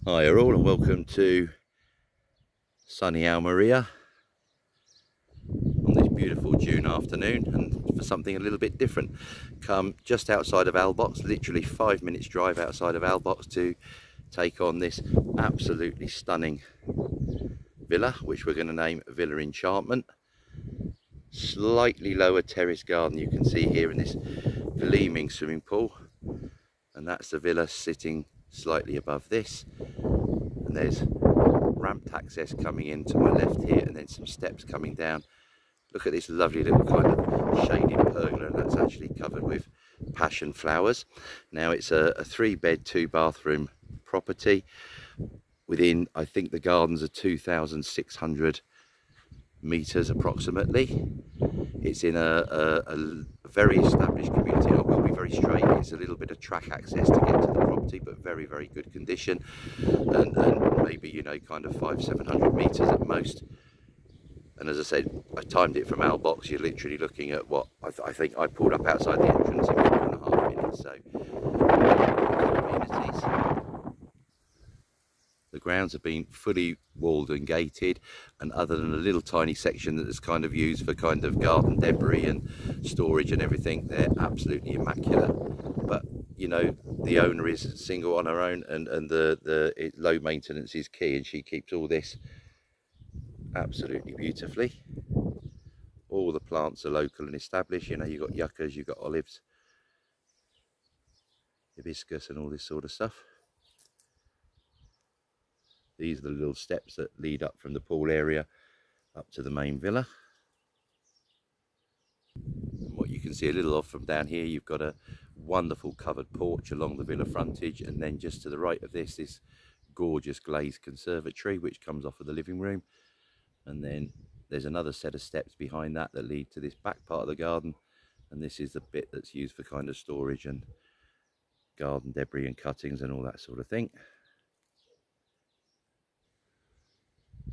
Hi all and welcome to sunny Almeria on this beautiful June afternoon, and for something a little bit different. Come just outside of Albox, literally 5 minutes drive outside of Albox, to take on this absolutely stunning villa, which we're going to name Villa Enchantment. Slightly lower terrace garden you can see here in this gleaming swimming pool, and that's the villa sitting slightly above this, and there's ramped access coming in to my left here, and then some steps coming down. Look at this lovely little kind of shaded pergola, and that's actually covered with passion flowers. Now it's a 3-bed 2-bathroom property. Within, I think the gardens are 2,600 meters approximately. It's in a very established community. I will be very straight, it's a little bit of track access to get to the property, but very good condition, and maybe, you know, kind of 500-700 meters at most. And as I said, I timed it from Albox. You're literally looking at what I think I pulled up outside the entrance in 4.5 minutes. So amenities. The grounds have been fully walled and gated, and other than a little tiny section that is kind of used for kind of garden debris and storage and everything, they're absolutely immaculate. But you know, the owner is single on her own, and the low maintenance is key, and she keeps all this absolutely beautifully. All the plants are local and established. You know, you've got yuccas, you've got olives, hibiscus and all this sort of stuff. These are the little steps that lead up from the pool area up to the main villa. And what you can see a little of from down here, you've got a wonderful covered porch along the villa frontage, and then just to the right of this gorgeous glazed conservatory which comes off of the living room. And then there's another set of steps behind that that lead to this back part of the garden, and this is the bit that's used for kind of storage and garden debris and cuttings and all that sort of thing.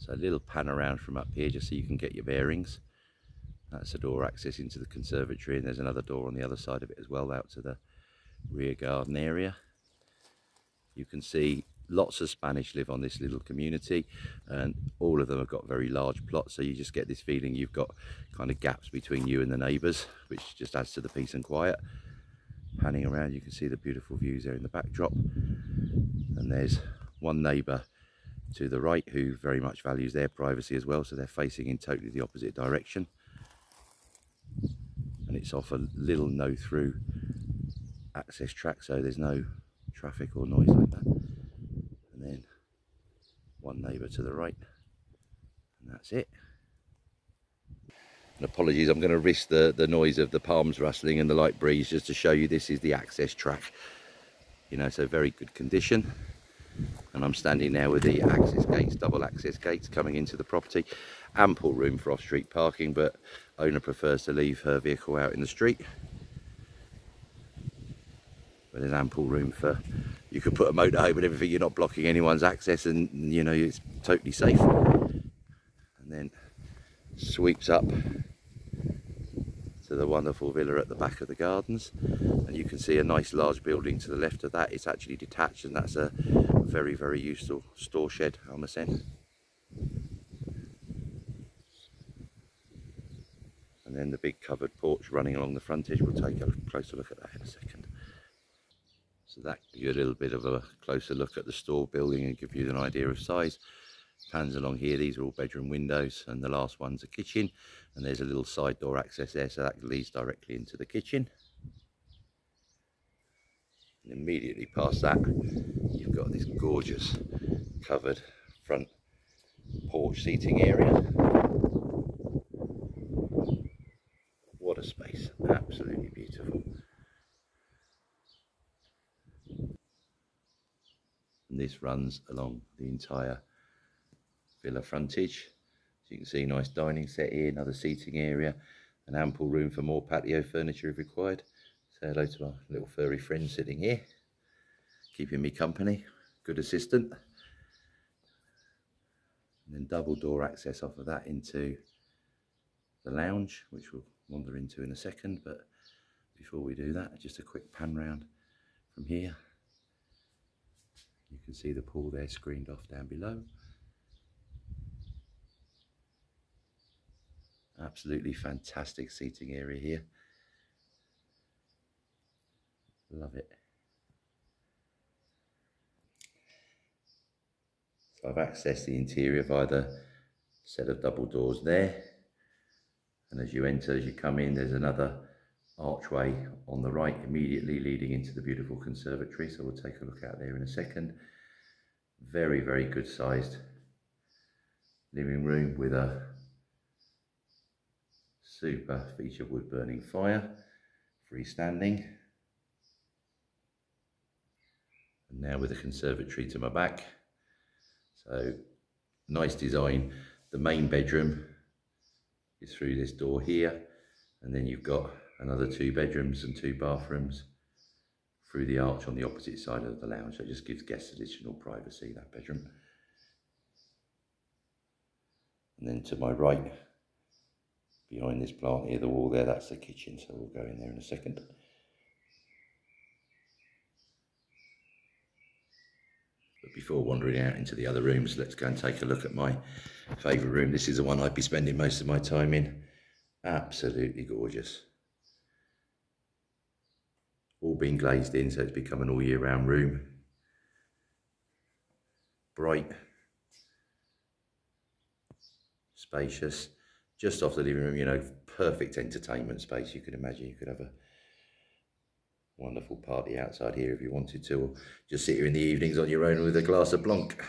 So a little pan around from up here just so you can get your bearings. That's a door access into the conservatory, and there's another door on the other side of it as well, out to the rear garden area. You can see lots of Spanish live on this little community, and all of them have got very large plots, so you just get this feeling you've got kind of gaps between you and the neighbours, which just adds to the peace and quiet. Panning around, you can see the beautiful views there in the backdrop, and there's one neighbour to the right who very much values their privacy as well, so they're facing in totally the opposite direction, and it's off a little no through access track, so there's no traffic or noise like that. And then one neighbour to the right, and that's it. And apologies, I'm going to risk the noise of the palms rustling and the light breeze just to show you this is the access track, you know, so very good condition. And I'm standing now with the access gates, double access gates coming into the property. Ample room for off-street parking, but owner prefers to leave her vehicle out in the street. But there's ample room for, you could put a motorhome and everything, you're not blocking anyone's access, and you know, it's totally safe. And then sweeps up to the wonderful villa at the back of the gardens, and you can see a nice large building to the left of that. It's actually detached, and that's a very useful store shed, Almacen. And then the big covered porch running along the frontage. We'll take a closer look at that in a second. So that gives you a little bit of a closer look at the store building and give you an idea of size. Pans along here, these are all bedroom windows, and the last one's a kitchen, and there's a little side door access there, so that leads directly into the kitchen. And immediately past that, you've got this gorgeous covered front porch seating area. What a space, absolutely beautiful. And this runs along the entire villa frontage. So you can see nice dining set here, another seating area, and ample room for more patio furniture if required. Say hello to my little furry friend sitting here, keeping me company, good assistant. And then double door access off of that into the lounge, which we'll wander into in a second. But before we do that, just a quick pan round from here. You can see the pool there screened off down below. Absolutely fantastic seating area here. Love it. So I've accessed the interior via the set of double doors there. And as you enter, as you come in, there's another archway on the right immediately leading into the beautiful conservatory. So we'll take a look out there in a second. Very, very good sized living room with a super feature wood burning fire, freestanding. And now with the conservatory to my back. So nice design. The main bedroom is through this door here, and then you've got another 2 bedrooms and 2 bathrooms through the arch on the opposite side of the lounge. So it just gives guests additional privacy, that bedroom. And then to my right, behind this plant near the wall there, that's the kitchen, so we'll go in there in a second. But before wandering out into the other rooms, let's go and take a look at my favourite room. This is the one I'd be spending most of my time in. Absolutely gorgeous. All been glazed in, so it's become an all year round room. Bright, spacious, just off the living room, you know, perfect entertainment space. You could imagine you could have a wonderful party outside here if you wanted to, or just sit here in the evenings on your own with a glass of Blanc.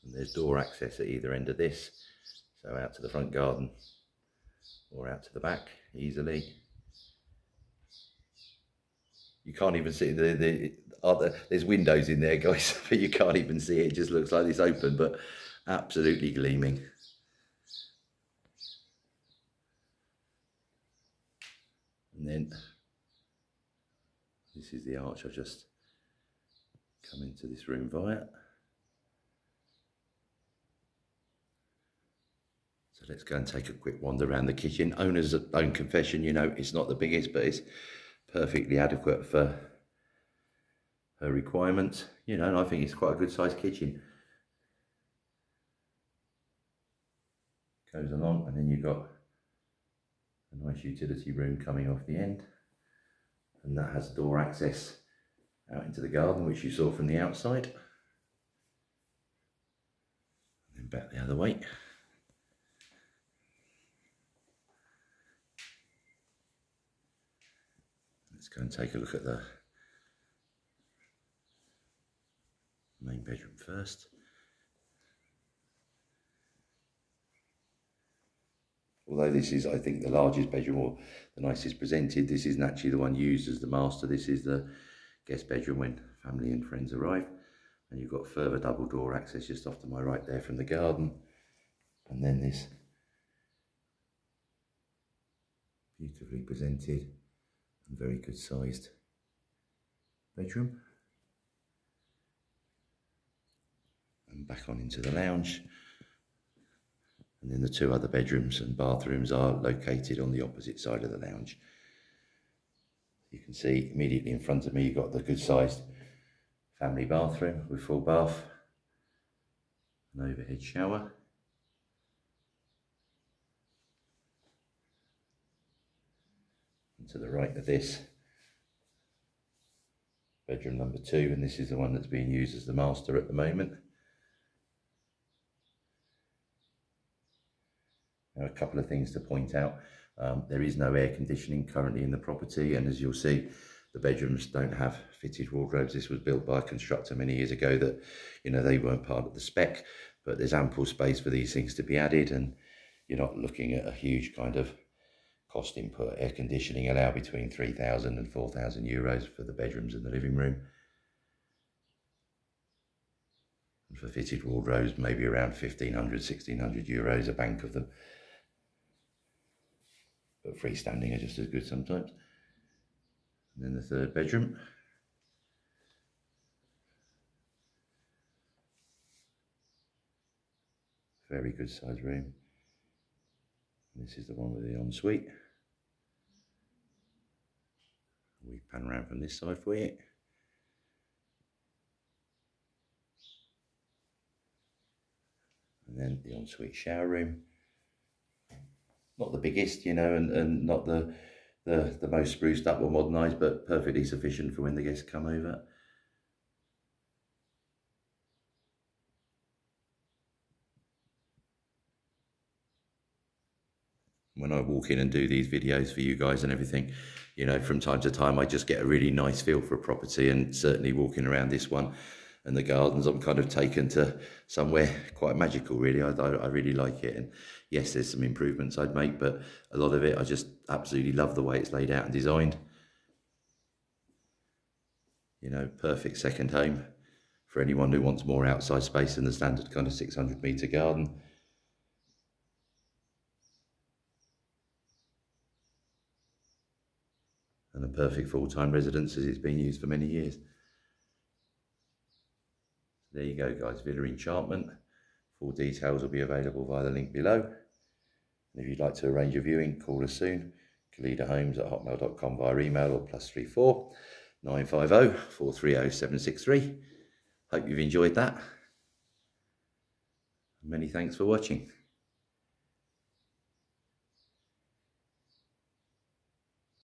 And there's door access at either end of this, so out to the front garden or out to the back easily. You can't even see there's windows in there, guys, but you can't even see it. It just looks like it's open, but absolutely gleaming. And then this is the arch I've just come into this room via. So let's go and take a quick wander around the kitchen. Owner's own confession, you know, it's not the biggest, but it's perfectly adequate for her requirements. You know, and I think it's quite a good sized kitchen. Goes along, and then you've got a nice utility room coming off the end, and that has door access out into the garden, which you saw from the outside, and then back the other way. Let's go and take a look at the main bedroom first. Although this is, I think, the largest bedroom or the nicest presented, this isn't actually the one used as the master. This is the guest bedroom when family and friends arrive. And you've got further double door access just off to my right there from the garden. And then this beautifully presented and very good sized bedroom. And back on into the lounge. And then the 2 other bedrooms and bathrooms are located on the opposite side of the lounge. You can see immediately in front of me, you've got the good sized family bathroom with full bath, an overhead shower. And to the right of this, bedroom number 2, and this is the one that's being used as the master at the moment. Now, a couple of things to point out. There is no air conditioning currently in the property, and as you'll see, the bedrooms don't have fitted wardrobes. This was built by a constructor many years ago that, you know, they weren't part of the spec, but there's ample space for these things to be added, and you're not looking at a huge kind of cost input. Air conditioning allow between 3,000 and 4,000 euros for the bedrooms and the living room. And for fitted wardrobes, maybe around 1,500, 1,600 euros, a bank of them. But freestanding are just as good sometimes. And then the 3rd bedroom. Very good sized room. And this is the one with the ensuite. We pan around from this side for you. then the ensuite shower room. Not the biggest, you know, and not the most spruced up or modernised, but perfectly sufficient for when the guests come over. When I walk in and do these videos for you guys and everything, you know, from time to time I just get a really nice feel for a property, and certainly walking around this one and the gardens, I'm kind of taken to somewhere quite magical, really. I really like it, and yes, there's some improvements I'd make, but a lot of it I just absolutely love the way it's laid out and designed. You know, perfect second home for anyone who wants more outside space than the standard kind of 600-metre garden. And a perfect full-time residence as it's been used for many years. There you go, guys, Villa Enchantment. Full details will be available via the link below. And if you'd like to arrange a viewing, call us soon. KhalidaHomes@hotmail.com via email, or +34 950 430 763. Hope you've enjoyed that. Many thanks for watching.